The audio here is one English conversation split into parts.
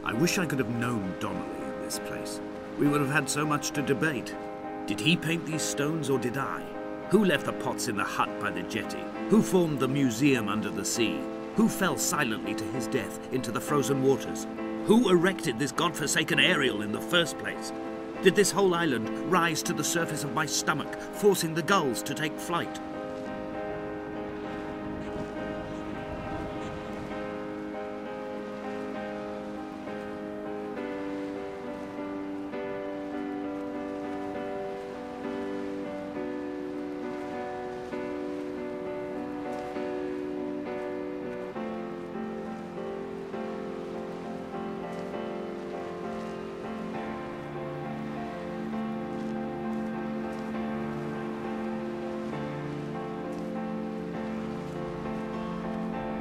I wish I could have known Donnelly in this place. We would have had so much to debate. Did he paint these stones or did I? Who left the pots in the hut by the jetty? Who formed the museum under the sea? Who fell silently to his death into the frozen waters? Who erected this godforsaken aerial in the first place? Did this whole island rise to the surface of my stomach, forcing the gulls to take flight?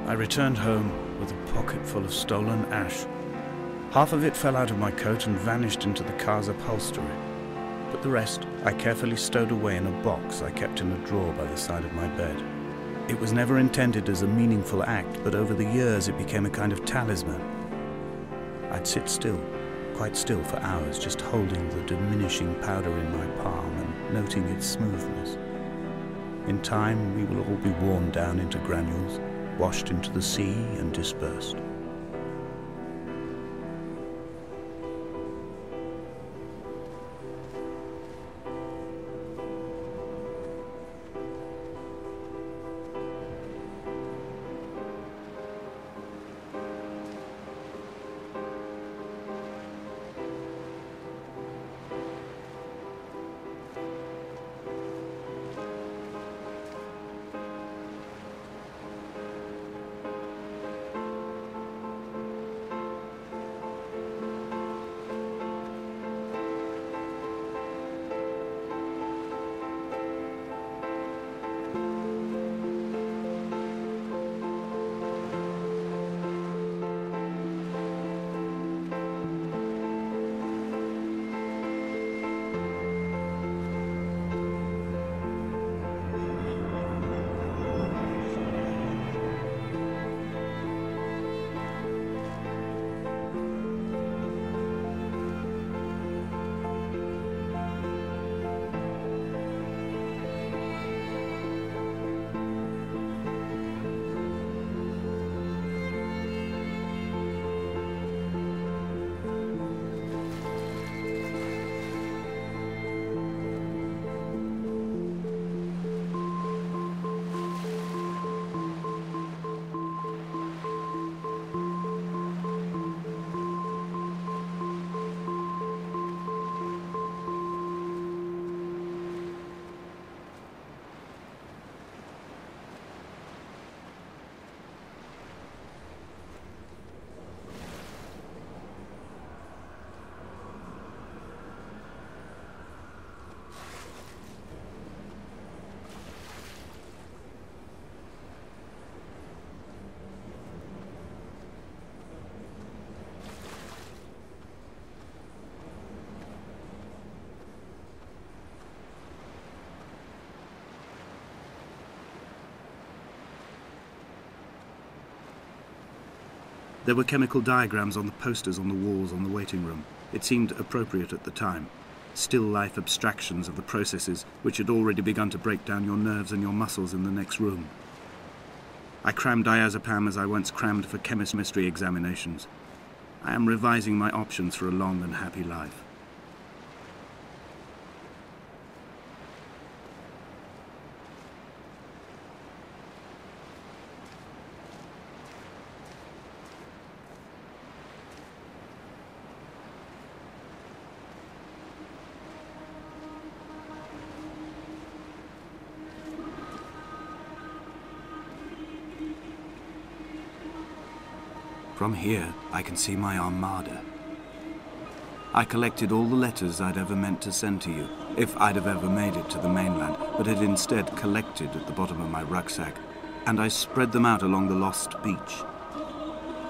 I returned home with a pocket full of stolen ash. Half of it fell out of my coat and vanished into the car's upholstery, but the rest I carefully stowed away in a box I kept in a drawer by the side of my bed. It was never intended as a meaningful act, but over the years it became a kind of talisman. I'd sit still, quite still for hours, just holding the diminishing powder in my palm and noting its smoothness. In time we will all be worn down into granules, washed into the sea and dispersed. There were chemical diagrams on the posters on the walls on the waiting room. It seemed appropriate at the time. Still life abstractions of the processes which had already begun to break down your nerves and your muscles in the next room. I crammed diazepam as I once crammed for chemistry examinations. I am revising my options for a long and happy life. From here, I can see my armada. I collected all the letters I'd ever meant to send to you, if I'd have ever made it to the mainland, but had instead collected at the bottom of my rucksack, and I spread them out along the lost beach.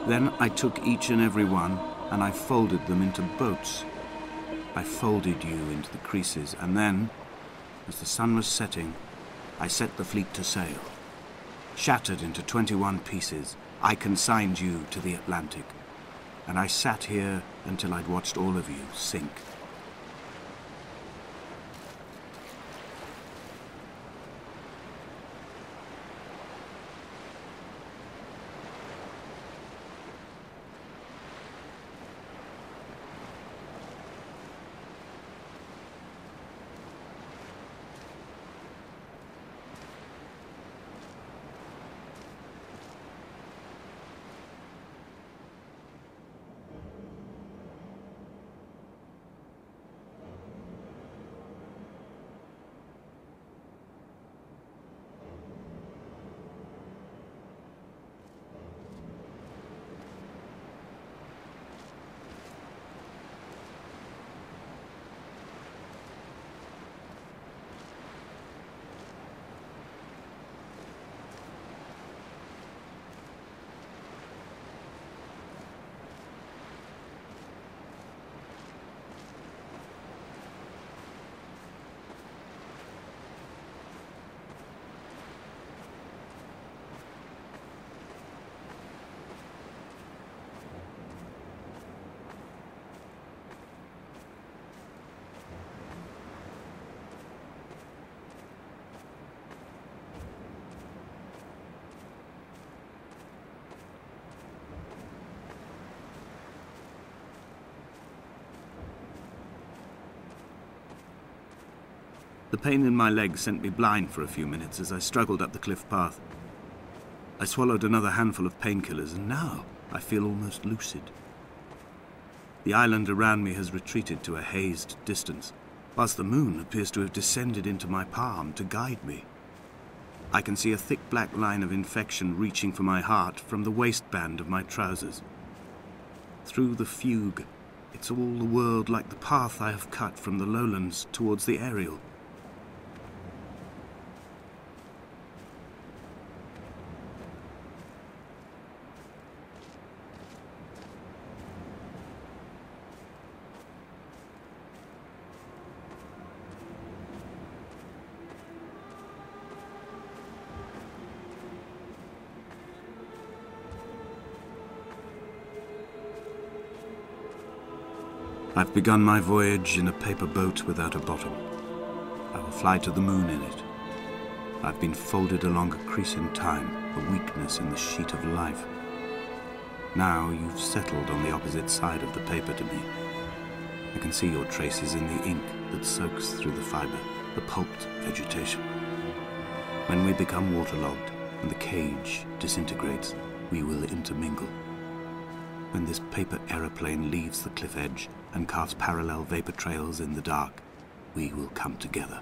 Then I took each and every one, and I folded them into boats. I folded you into the creases, and then, as the sun was setting, I set the fleet to sail. Shattered into 21 pieces, I consigned you to the Atlantic. and I sat here until I'd watched all of you sink. The pain in my leg sent me blind for a few minutes as I struggled up the cliff path. I swallowed another handful of painkillers, and now I feel almost lucid. The island around me has retreated to a hazed distance, whilst the moon appears to have descended into my palm to guide me. I can see a thick black line of infection reaching for my heart from the waistband of my trousers. Through the fugue, it's all the world like the path I have cut from the lowlands towards the aerial. I've begun my voyage in a paper boat without a bottom. I will fly to the moon in it. I've been folded along a crease in time, a weakness in the sheet of life. Now you've settled on the opposite side of the paper to me. I can see your traces in the ink that soaks through the fiber, the pulped vegetation. When we become waterlogged and the cage disintegrates, we will intermingle. When this paper aeroplane leaves the cliff edge and carves parallel vapor trails in the dark, we will come together.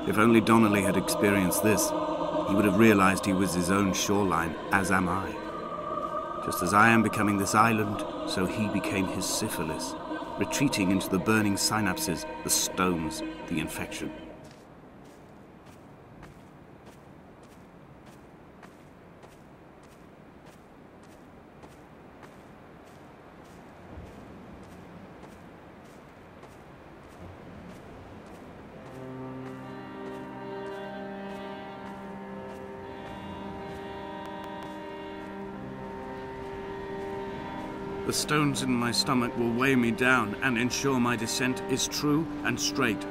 If only Donnelly had experienced this, he would have realized he was his own shoreline, as am I. Just as I am becoming this island, so he became his syphilis, retreating into the burning synapses, the stones, the infection. The stones in my stomach will weigh me down and ensure my descent is true and straight.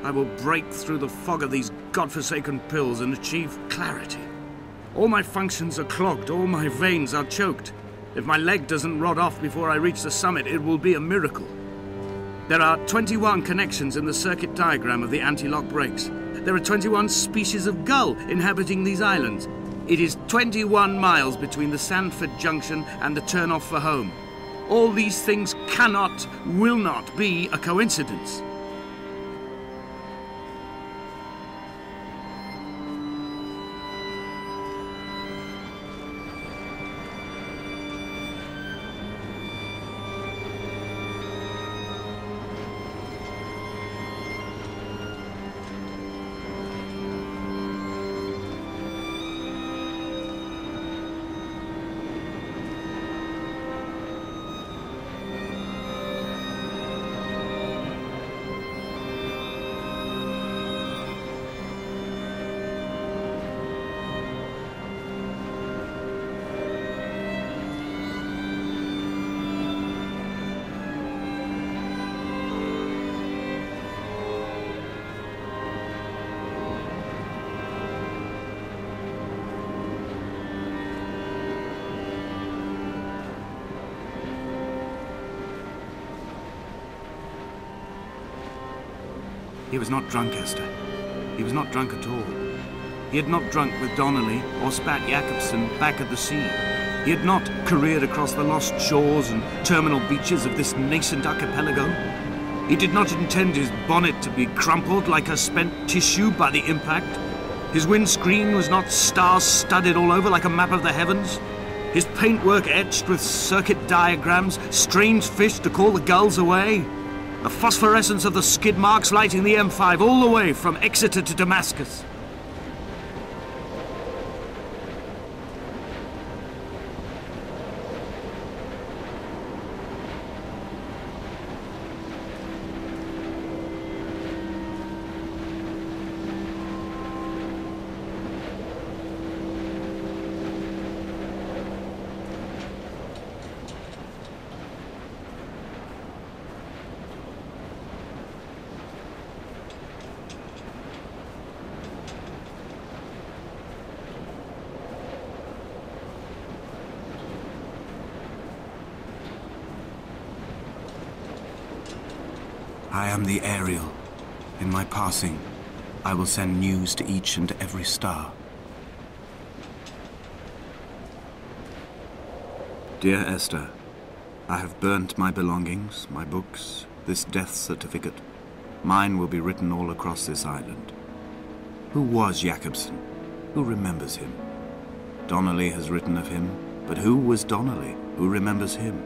I will break through the fog of these godforsaken pills and achieve clarity. All my functions are clogged, all my veins are choked. If my leg doesn't rot off before I reach the summit, it will be a miracle. There are 21 connections in the circuit diagram of the anti-lock brakes. There are 21 species of gull inhabiting these islands. It is 21 miles between the Sandford Junction and the turn-off for home. All these things cannot, will not be a coincidence. He was not drunk, Esther. He was not drunk at all. He had not drunk with Donnelly or spat Jacobson back at the sea. He had not careered across the lost shores and terminal beaches of this nascent archipelago. He did not intend his bonnet to be crumpled like a spent tissue by the impact. His windscreen was not star-studded all over like a map of the heavens. His paintwork etched with circuit diagrams, strange fish to call the gulls away. The phosphorescence of the skid marks lighting the M5 all the way from Exeter to Damascus. I am the Ariel. In my passing, I will send news to each and every star. Dear Esther, I have burnt my belongings, my books, this death certificate. Mine will be written all across this island. Who was Jacobson? Who remembers him? Donnelly has written of him, but who was Donnelly? Who remembers him?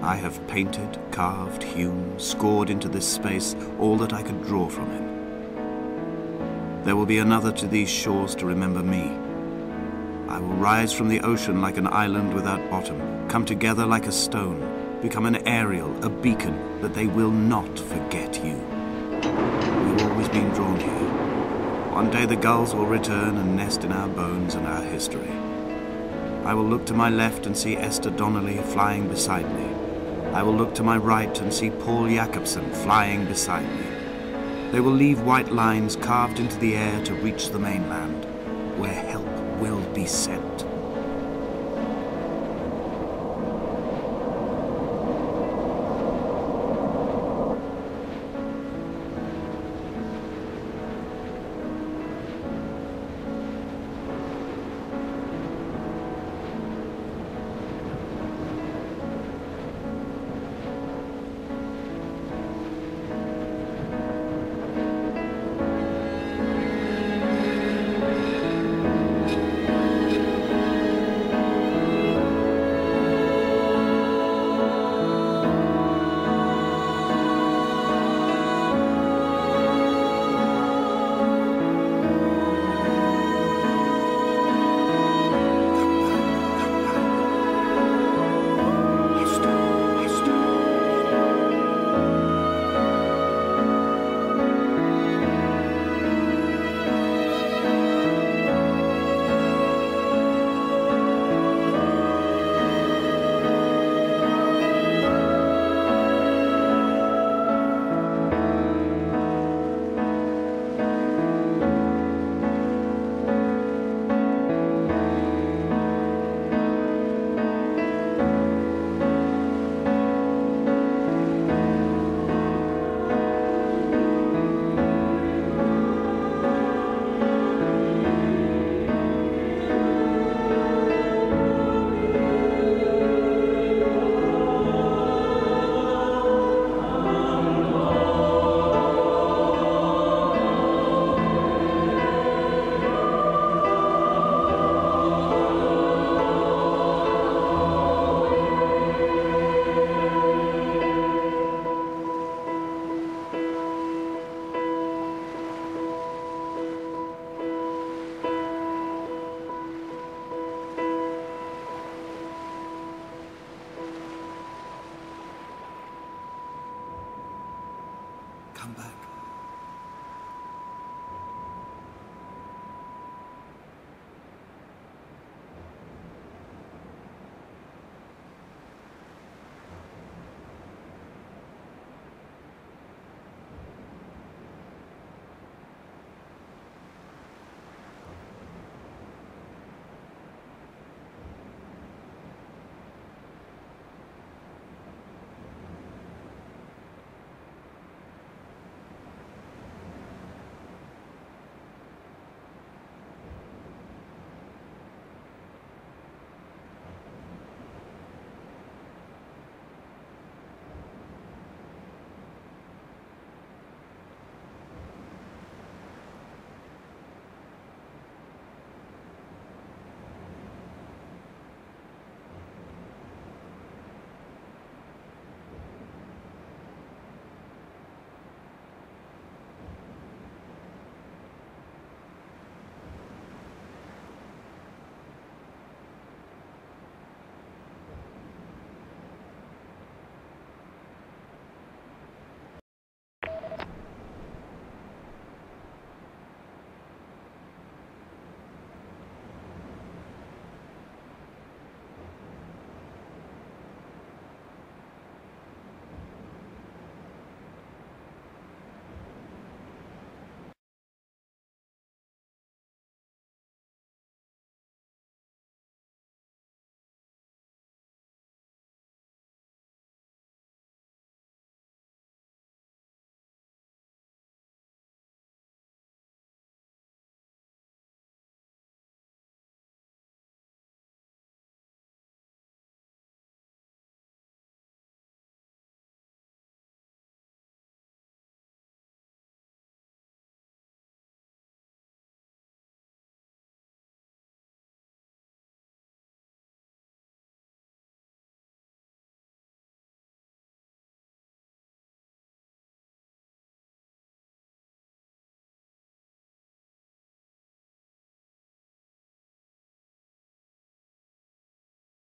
I have painted, carved, hewn, scored into this space all that I could draw from him. There will be another to these shores to remember me. I will rise from the ocean like an island without bottom, come together like a stone, become an Ariel, a beacon, that they will not forget you. We've always been drawn here. One day the gulls will return and nest in our bones and our history. I will look to my left and see Esther Donnelly flying beside me. I will look to my right and see Paul Jacobson flying beside me. They will leave white lines carved into the air to reach the mainland, where help will be sent.